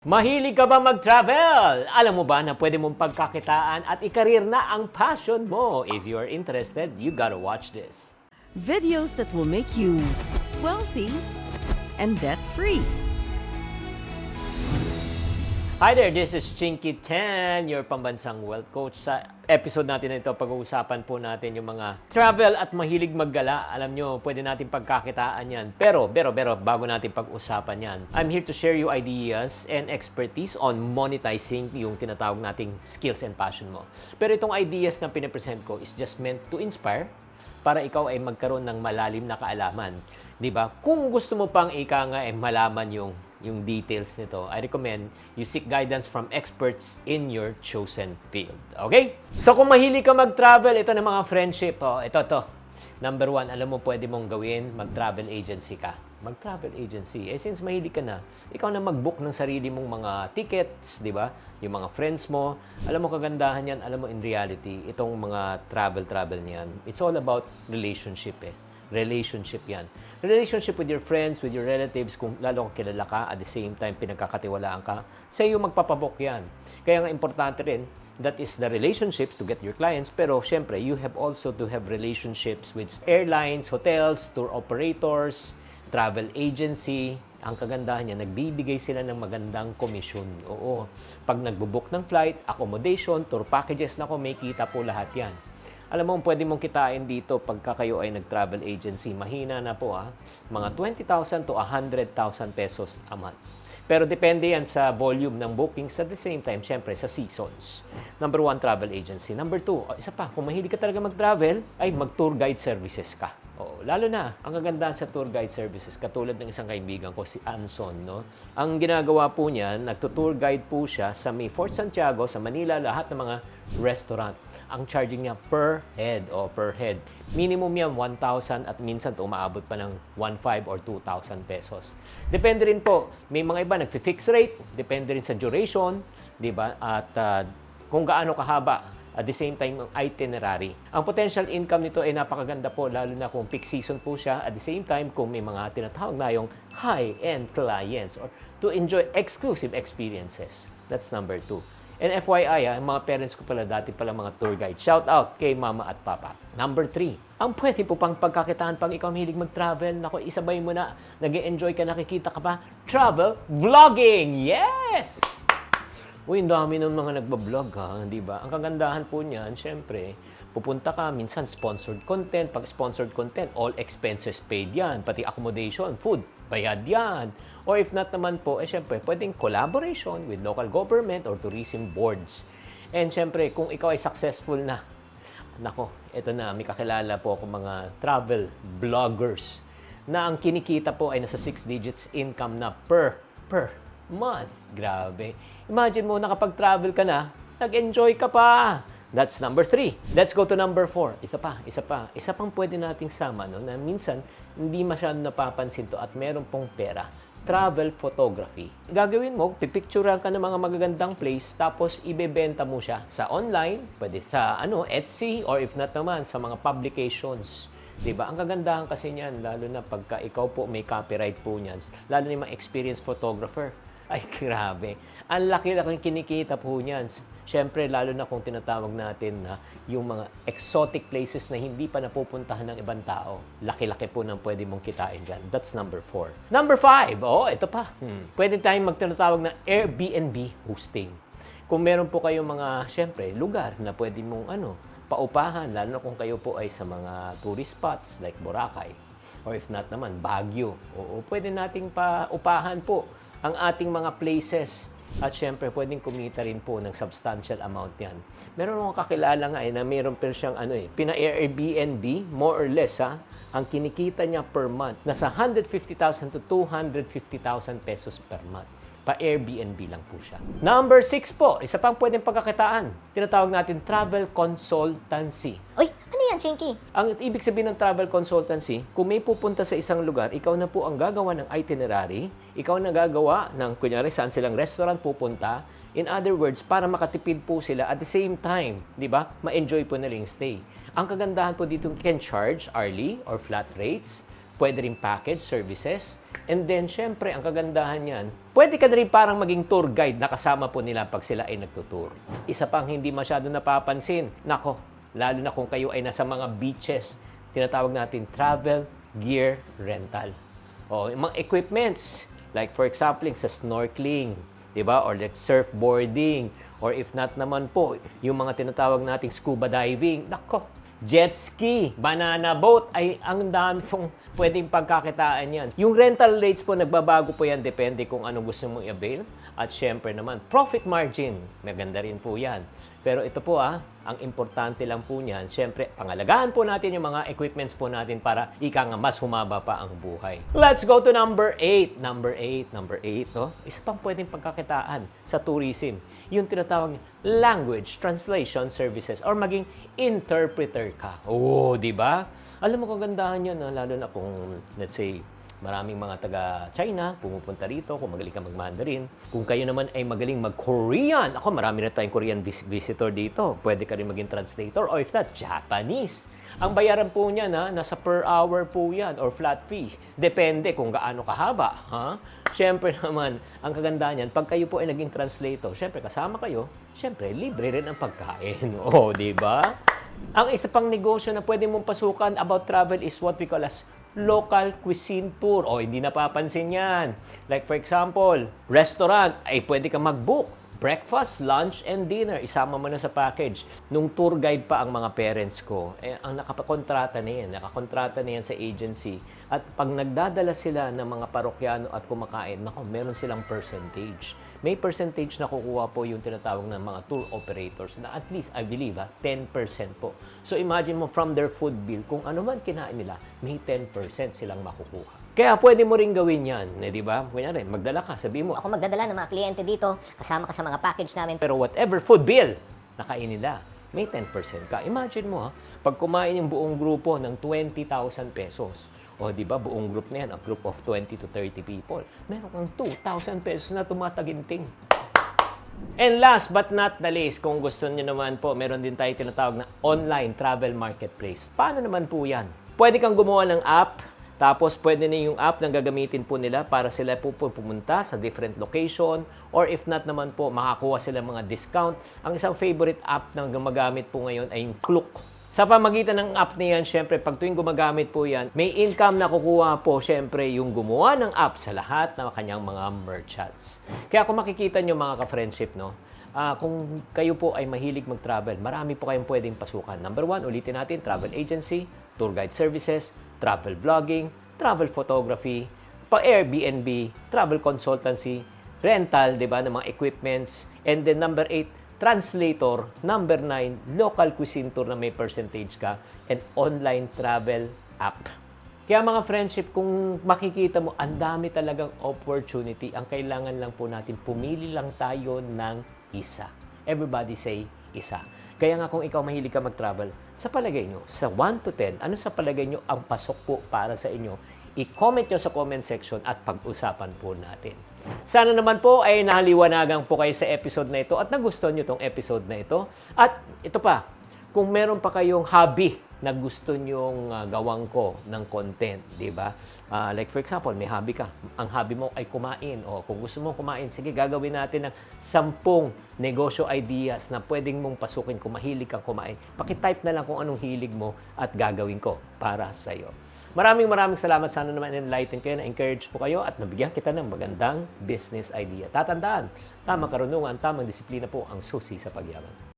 Mahilig ka ba mag-travel? Alam mo ba na pwede mong pagkakitaan at ikarir na ang passion mo? If you are interested, you gotta watch this. Videos that will make you wealthy and debt-free. Hi there, this is Chinky Tan, your pambansang wealth coach. Sa episode natin na ito, pag-uusapan po natin yung mga travel at mahilig maggala. Alam nyo, pwede natin pagkakitaan yan. Pero, bago natin pag-usapan yan, I'm here to share you ideas and expertise on monetizing yung tinatawag nating skills and passion mo. Pero itong ideas na pinapresent ko is just meant to inspire para ikaw ay magkaroon ng malalim na kaalaman. 'Di ba? Kung gusto mo pang malaman yung details nito, I recommend you seek guidance from experts in your chosen field. Okay? So kung mahilig ka mag-travel, ito na mga friendship. Ito. Number 1, alam mo pwede mong gawin, mag-travel agency ka. Mag-travel agency. Since mahilig ka na, ikaw na mag-book ng sarili mong mga tickets, di ba? Yung mga friends mo. Alam mo kagandahan yan, alam mo in reality, itong mga travel niyan, it's all about relationship Relationship yan. Relationship with your friends, with your relatives, kung lalo kung kilala ka, at the same time pinagkakatiwalaan ka, sa iyo magpapabook yan. Kaya nga importante rin, that is the relationships to get your clients, pero syempre, you have also to have relationships with airlines, hotels, tour operators, travel agency. Ang kagandahan niya, nagbibigay sila ng magandang komisyon. Oo. Pag nagbubook ng flight, accommodation, tour packages, nako, may kita po lahat yan. Alam mo, pwede mong kitain dito pagka kayo ay nag-travel agency. Mahina na po mga 20,000 to 100,000 pesos a month. Pero depende yan sa volume ng bookings at the same time, syempre, sa seasons. Number 1, travel agency. Number 2, isa pa, kung mahilig ka talaga mag-travel, ay mag-tour guide services ka. Oo, lalo na, ang kagandahan sa tour guide services, katulad ng isang kaibigan ko, si Anson, no? Ang ginagawa po niya, nagto-tour guide po siya sa may Fort Santiago, sa Manila, lahat ng mga restaurant. Ang charging niya per head. Minimum yan 1,000 at minsan umaabot pa ng 1,500 or 2,000 pesos. Depende rin po, may mga iba nagfi-fix rate, depende rin sa duration, di ba? At kung gaano kahaba, at the same time, ang itinerary. Ang potential income nito ay napakaganda po, lalo na kung peak season po siya, at the same time, kung may mga tinatawag na yung high-end clients or to enjoy exclusive experiences. That's number 2. And FYI, mga parents ko pala dati pala mga tour guide. Shout out kay mama at papa. Number 3, ang pwede po pang pagkakitaan pag ikaw mahilig mag-travel. Naku, isabay mo na, nag-e-enjoy ka, nakikita ka pa. Travel vlogging! Yes! Uy, ang dami ng mga nagbablog di ba? Ang kagandahan po niyan, syempre, pupunta ka, minsan sponsored content. Pag sponsored content, all expenses paid yan. Pati accommodation, food, bayad yan. Or if not naman po, syempre, pwedeng collaboration with local government or tourism boards. And syempre, kung ikaw ay successful na, nako, ito na, may kakilala po ako mga travel bloggers na ang kinikita po ay nasa 6 digits income na per month. Grabe. Imagine mo, nakapag-travel ka na, nag-enjoy ka pa. That's number 3. Let's go to number 4. Isa pang pwede nating sama, no, na minsan hindi masyadong napapansin to at meron pong pera. Travel photography. Gagawin mo, pipicturean ka ng mga magagandang place, tapos ibebenta mo siya sa online, pwede sa Etsy, or if not naman, sa mga publications. Diba? Ang kagandahan kasi niyan, lalo na pagka ikaw po may copyright po niyan, lalo na yung mga experienced photographer. Ay, grabe. Ang laki-laki kinikita po niyan. Siyempre, lalo na kung tinatawag natin na yung mga exotic places na hindi pa napupuntahan ng ibang tao. Laki-laki po nang pwede mong kitain dyan. That's number 4. Number 5, ito pa. Pwede tayong magtinatawag na Airbnb hosting. Kung meron po kayong mga, siyempre, lugar na pwede mong paupahan, lalo na kung kayo po ay sa mga tourist spots like Boracay. Or if not naman, Baguio. Oo, pwede nating paupahan po ang ating mga places. At syempre, pwedeng kumita rin po ng substantial amount yan. Meron akong kakilala nga na meron pa siyang pina-Airbnb, more or less ang kinikita niya per month, nasa 150,000 to 250,000 pesos per month. Pa-Airbnb lang po siya. Number 6 po, isa pang pwedeng pagkakitaan. Tinatawag natin travel consultancy. Uy, ano yan, Chinky? Ang ibig sabihin ng travel consultancy, kung may pupunta sa isang lugar, ikaw na po ang gagawa ng itinerary, ikaw na gagawa ng, kunyari, saan silang restaurant pupunta. In other words, para makatipid po sila at the same time, di ba, ma-enjoy po nila yung stay. Ang kagandahan po dito, you can charge hourly or flat rates, pwede rin package services, And then, syempre, ang kagandahan yan, pwede ka na rin parang maging tour guide na kasama po nila pag sila ay nagtutour. Isa pang hindi masyado napapansin, nako, lalo na kung kayo ay nasa mga beaches, tinatawag natin travel gear rental. O, yung mga equipments, like for example, sa snorkeling, di ba? Or like surfboarding, or if not naman po, yung mga tinatawag nating scuba diving, nako, jet ski, banana boat, ay ang dami pong pwedeng pagkakitaan yan. Yung rental rates po, nagbabago po yan, depende kung ano gusto mong i-avail. At syempre naman, profit margin, maganda rin po yan. Pero ito po ang importante lang po niyan, syempre, pangalagaan po natin yung mga equipments po natin para ika nga mas humaba pa ang buhay. Let's go to number 8. Number 8, no? Isa pang pwedeng pagkakitaan sa tourism. Yung tinatawag language translation services or maging interpreter ka. Oh, di ba? Alam mo kagandahan yan, lalo na kung, let's say, maraming mga taga-China pumupunta rito kung magaling ka mag-Mandarin. Kung kayo naman ay magaling mag-Korean, ako marami na tayong Korean visitor dito. Pwede ka rin maging translator or if not, Japanese. Ang bayaran po niya nasa per hour po yan or flat fee. Depende kung gaano kahaba. Ha? Siyempre naman, ang kagandahan yan, pag kayo po ay naging translator, siyempre kasama kayo, siyempre libre rin ang pagkain. Oh, di ba? Ang isa pang negosyo na pwede mong pasukan about travel is what we call as local cuisine tour. O, hindi napapansin yan. Like for example, restaurant, ay pwede ka mag-book. Breakfast, lunch, and dinner. Isama mo na sa package. Nung tour guide pa ang mga parents ko, ang nakakontrata na yan sa agency. At pag nagdadala sila ng mga parokyano at kumakain, nako, meron silang percentage. May percentage na kukuha po yung tinatawag ng mga tour operators na at least, I believe, 10% po. So imagine mo from their food bill, kung ano man kinain nila, may 10% silang makukuha. Kaya pwede mo rin gawin yan, di ba? Kunyari, magdala ka, sabi mo, Ako magdadala ng mga kliyente dito, kasama ka sa mga package namin. pero whatever food bill na kain nila, may 10% ka. Imagine mo pag kumain yung buong grupo ng 20,000 pesos, o di ba, buong group na yan, a group of 20 to 30 people, meron kang 2,000 pesos na tumataginting. And last but not the least, kung gusto niyo naman po, meron din tayo tinatawag na online travel marketplace. Paano naman po yan? Pwede kang gumawa ng app, tapos pwede na yung app na gagamitin po nila para sila po pumunta sa different location or if not naman po, makakuha sila mga discount. Ang isang favorite app na gumagamit po ngayon ay yung Klook. Sa pamagitan ng app na yan, syempre, pag tuwing gumagamit po yan, may income na kukuha po, syempre, yung gumawa ng app sa lahat ng kanyang mga merchants. Kaya kung makikita nyo mga ka-friendship, no, kung kayo po ay mahilig mag-travel, marami po kayong pwedeng pasukan. Number 1, ulitin natin, travel agency, tour guide services, travel vlogging, travel photography, pa-Airbnb, travel consultancy, rental, di ba, ng mga equipments, and then number 8, translator, number 9, local cuisine tour na may percentage ka, and online travel app. Kaya mga friendship, kung makikita mo, ang dami talagang opportunity. Ang kailangan lang po natin, pumili lang tayo ng isa. Everybody say isa. Kaya nga kung ikaw mahilig ka mag-travel, sa palagay nyo, sa 1 to 10, ano sa palagay nyo ang pasok po para sa inyo? I-comment nyo sa comment section at pag-usapan po natin. Sana naman po ay naliwanagan po kayo sa episode na ito at nagustuhan nyo itong episode na ito. At ito pa, kung meron pa kayong hobby na gusto nyong gawang ko ng content, di ba? Like for example, may hobby ka. Ang hobby mo ay kumain. O kung gusto mo kumain, sige, gagawin natin ng 10 negosyo ideas na pwedeng mong pasukin kung mahilig kang kumain. Pakitype na lang kung anong hilig mo at gagawin ko para sa'yo. Maraming salamat. Sana naman enlighten kayo, na-encourage po kayo at nabigyan kita ng magandang business idea. Tatandaan, tamang karunungan, tamang disiplina po ang susi sa pagyaman.